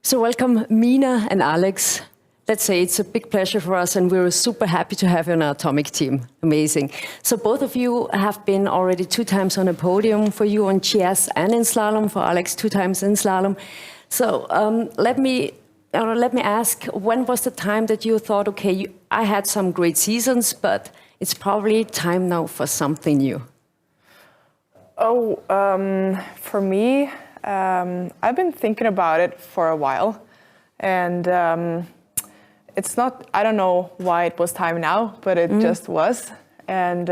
So welcome, Mina and Alex. Let's say it's a big pleasure for us, and we're super happy to have you on our Atomic team. Amazing. So both of you have been already 2 times on a podium, for you on GS and in slalom, for Alex 2 times in slalom. So let me ask, when was the time that you thought, okay, I had some great seasons, but it's probably time now for something new? Oh, for me, I've been thinking about it for a while, and it's not, I don't know why it was time now, but it just was. And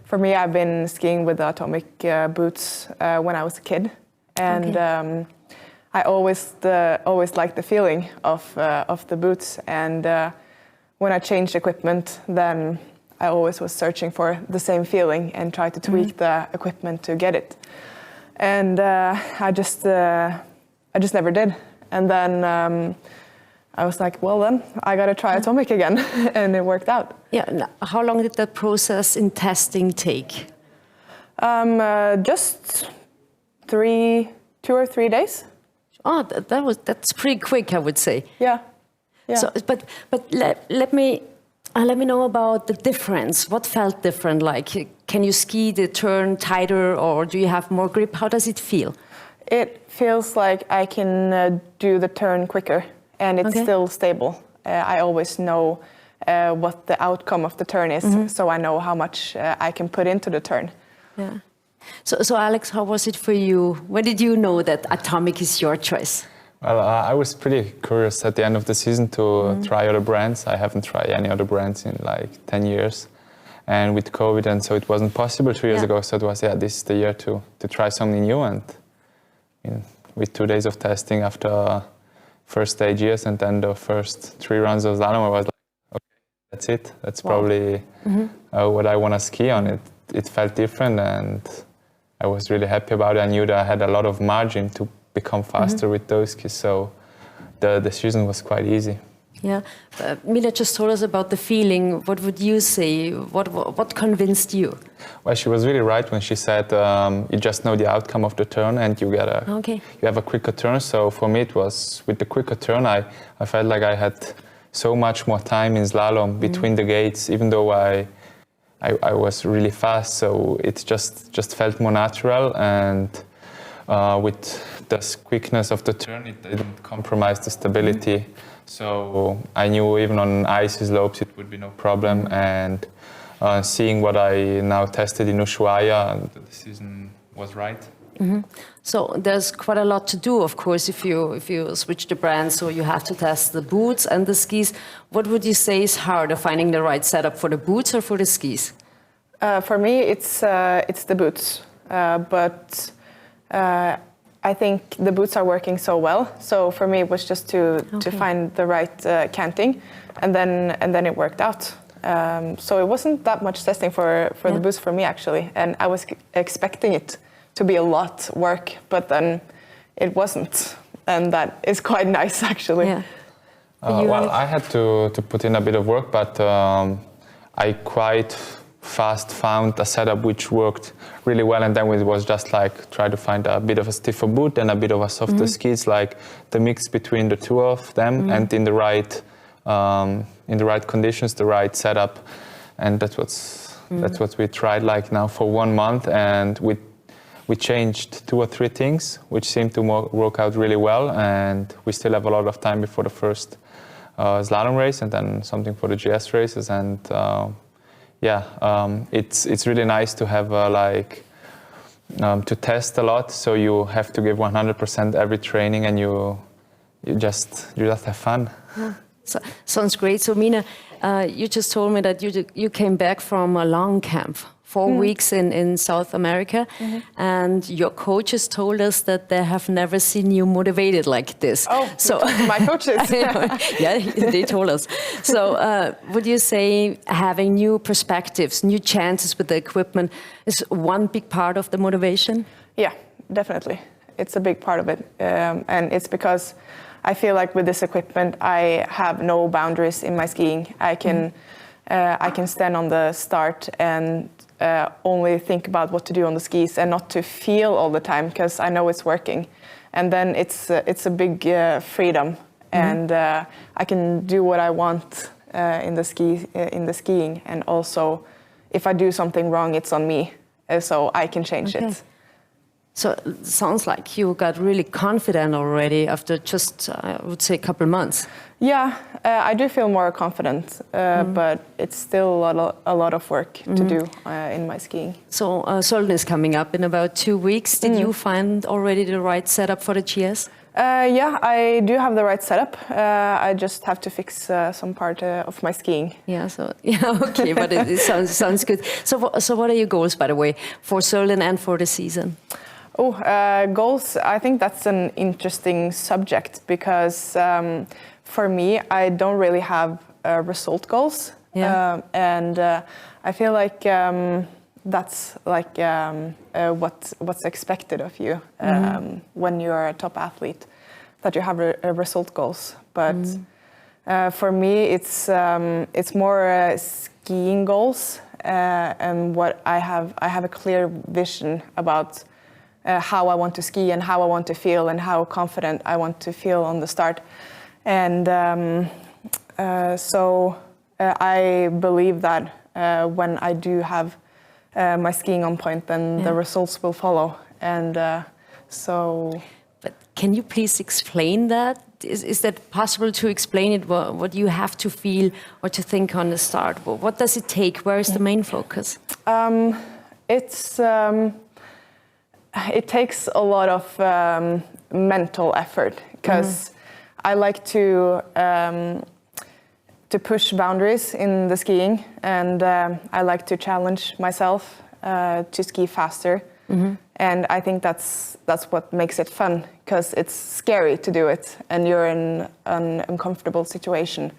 for me, I've been skiing with the Atomic boots when I was a kid, and I always liked the feeling of the boots. And when I changed equipment, then I always was searching for the same feeling and tried to tweak the equipment to get it. And I just never did. And then I was like, well then, I gotta try Atomic again, and it worked out. Yeah. How long did that process in testing take? Just 2 or 3 days. Oh, that's pretty quick, I would say. Yeah. So, but let me know about the difference. What felt different? Like, can you ski the turn tighter, or do you have more grip? How does it feel? It feels like I can do the turn quicker, and it's still stable. I always know what the outcome of the turn is, so I know how much I can put into the turn. Yeah. So Alex, how was it for you? When did you know that Atomic is your choice? Well, I was pretty curious at the end of the season to try other brands. I haven't tried any other brands in like 10 years. And with COVID, and so it wasn't possible 2 years ago. So it was, this is the year to try something new. And with 2 days of testing after first stage years and then the first 3 runs of slalom, I was like, okay, that's it. That's probably what I want to ski on. It felt different, and I was really happy about it. I knew that I had a lot of margin to become faster with those skis, so the decision was quite easy. Yeah, Mina just told us about the feeling. What would you say? What convinced you? Well, she was really right when she said you just know the outcome of the turn, and you get you have a quicker turn. So for me, it was with the quicker turn. I felt like I had so much more time in slalom between the gates, even though I was really fast. So it just felt more natural, and with the quickness of the turn, it didn't compromise the stability. So I knew even on icy slopes it would be no problem. And seeing what I now tested in Ushuaia, the decision was right. So there's quite a lot to do, of course, if you switch the brand. So you have to test the boots and the skis. What would you say is harder, finding the right setup for the boots or for the skis? For me, it's the boots, but I think the boots are working so well. So for me, it was just to find the right canting, and then it worked out. So it wasn't that much testing for the boots for me, actually, and I was expecting it to be a lot work, but then it wasn't, and that is quite nice, actually. Yeah. Well, I had to put in a bit of work, but I quite fast found a setup which worked really well, and then it was just like try to find a bit of a stiffer boot and a bit of a softer skis, like the mix between the two of them, and in the right conditions, the right setup, and that's what we tried like now for 1 month, and we changed 2 or 3 things which seemed to work out really well, and we still have a lot of time before the first slalom race and then something for the GS races, and it's really nice to have to test a lot. So you have to give 100% every training, and you just have fun. Yeah. So, sounds great. So Mina, you just told me that you came back from a long camp, 4 weeks in South America, and your coaches told us that they have never seen you motivated like this. Oh, so my coaches. Yeah, they told us. So would you say having new perspectives, new chances with the equipment is one big part of the motivation? Yeah, definitely. It's a big part of it, and it's because I feel like with this equipment I have no boundaries in my skiing. I can stand on the start and only think about what to do on the skis and not to feel all the time, because I know it's working. and then it's a big freedom, and I can do what I want in the skiing, and also if I do something wrong, it's on me, so I can change it. So it sounds like you got really confident already after just, I would say, a couple months. Yeah, I do feel more confident, but it's still a lot of work to do in my skiing. So Sölden is coming up in about 2 weeks. Did you find already the right setup for the GS? Yeah, I do have the right setup. I just have to fix some part of my skiing. Yeah, so okay, but it sounds good. So what are your goals, by the way, for Sölden and for the season? Oh, goals, I think that's an interesting subject because for me, I don't really have result goals. Yeah. And I feel like that's like what's expected of you when you're a top athlete, that you have result goals. But for me, it's more skiing goals, and what I have a clear vision about how I want to ski and how I want to feel and how confident I want to feel on the start. And so I believe that when I do have my skiing on point, then the results will follow. And so... But can you please explain that? Is that possible to explain it, what you have to feel or to think on the start? What does it take? Where is the main focus? It takes a lot of mental effort, because I like to push boundaries in the skiing, and I like to challenge myself to ski faster. And I think that's what makes it fun, because it's scary to do it, and you're in an uncomfortable situation,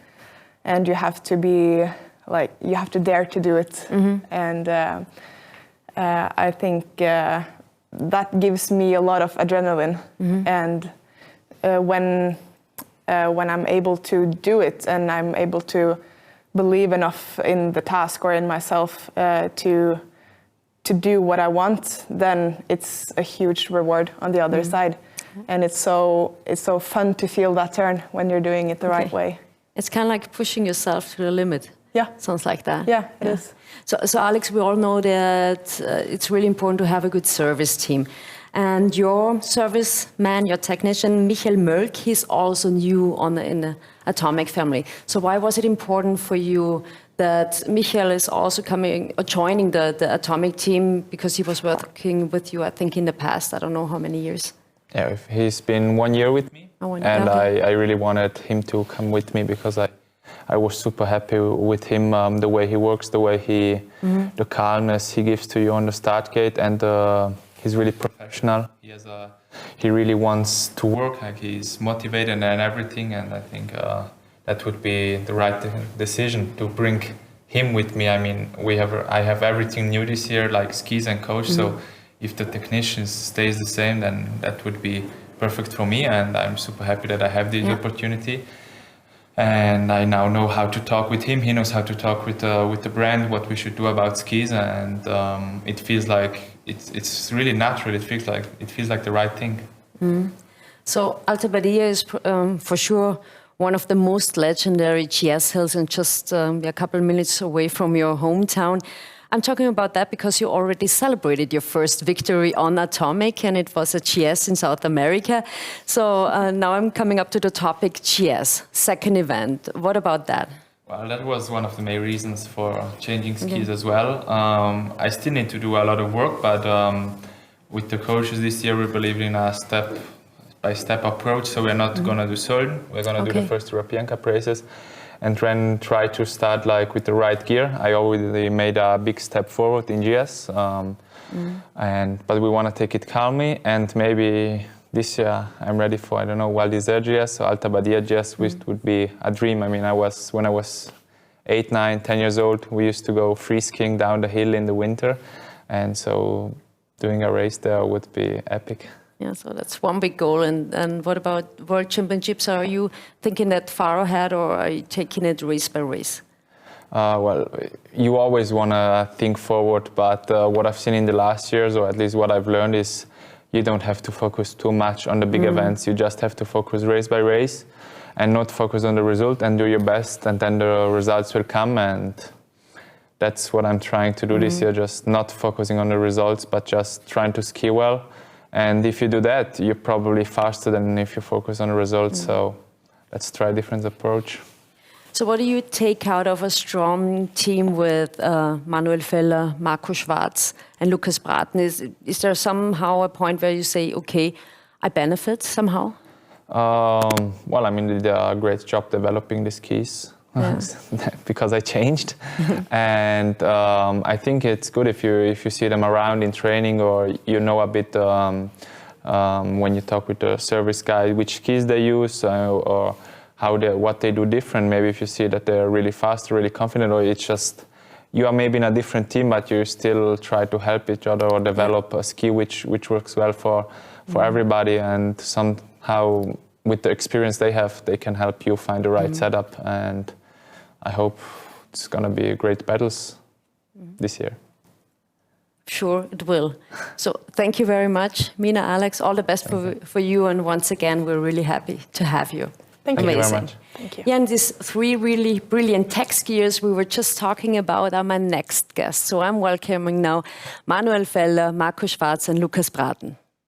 and you have to be like, you have to dare to do it. And I think that gives me a lot of adrenaline, and when I'm able to do it, and I'm able to believe enough in the task or in myself to do what I want, then it's a huge reward on the other side, and it's so fun to feel that turn when you're doing it the right way. It's kind of like pushing yourself to the limit. Yeah, sounds like that. Yeah, it is. So Alex, we all know that it's really important to have a good service team. And your service man, your technician, Michael Mölk, he's also new in the Atomic family. So why was it important for you that Michael is also joining the Atomic team, because he was working with you, I think, in the past, I don't know how many years? Yeah, he's been 1 year with me. And I really wanted him to come with me, because I was super happy with him, the way he works, the way the calmness he gives to you on the start gate, and he's really professional. He really wants to work, like he's motivated and everything, and I think that would be the right decision to bring him with me. I mean, I have everything new this year, like skis and coach, so if the technician stays the same, then that would be perfect for me, and I'm super happy that I have this opportunity. And I now know how to talk with him. He knows how to talk with the brand, what we should do about skis, and it feels like it's really natural. It feels like the right thing. So Alta Badia is for sure one of the most legendary GS hills, and just a couple of minutes away from your hometown. I'm talking about that because you already celebrated your first victory on Atomic, and it was a GS in South America. So now I'm coming up to the topic GS, second event. What about that? Well, that was one of the main reasons for changing skis as well. I still need to do a lot of work, but with the coaches this year, we believe in a step-by-step approach. So we're not going to do Sölden. We're going to do the first European Cup races, and then try to start like with the right gear. I already made a big step forward in GS, but we want to take it calmly, and maybe this year I'm ready for, I don't know, Val d'Isère GS or Alta Badia GS, which would be a dream. I mean, when I was 8, 9, 10 years old, we used to go free skiing down the hill in the winter, and so doing a race there would be epic. Yeah, so that's one big goal. And what about World Championships? Are you thinking that far ahead, or are you taking it race by race? Well, you always want to think forward, but what I've seen in the last years, or at least what I've learned, is you don't have to focus too much on the big events. You just have to focus race by race and not focus on the result and do your best, and then the results will come. And that's what I'm trying to do this year, just not focusing on the results, but just trying to ski well. And if you do that, you're probably faster than if you focus on the results. So let's try a different approach. So what do you take out of a strong team with Manuel Feller, Marco Schwarz and Lukas Braten? Is there somehow a point where you say, okay, I benefit somehow? Well, I mean, they did a great job developing the skis because I changed. And I think it's good if you see them around in training, or you know a bit when you talk with the service guy, which skis they use or what they do different. Maybe if you see that they're really fast, really confident, or it's just you are maybe in a different team, but you still try to help each other or develop a ski which works well for everybody. And somehow with the experience they have, they can help you find the right setup. And I hope it's going to be great battles this year. Sure, it will. So thank you very much, Mina, Alex. All the best for you. And once again, we're really happy to have you. Thank you very much. Thank you. Yeah, and these 3 really brilliant tech skiers we were just talking about are my next guests. So I'm welcoming now Manuel Feller, Marco Schwarz and Lukas Braten.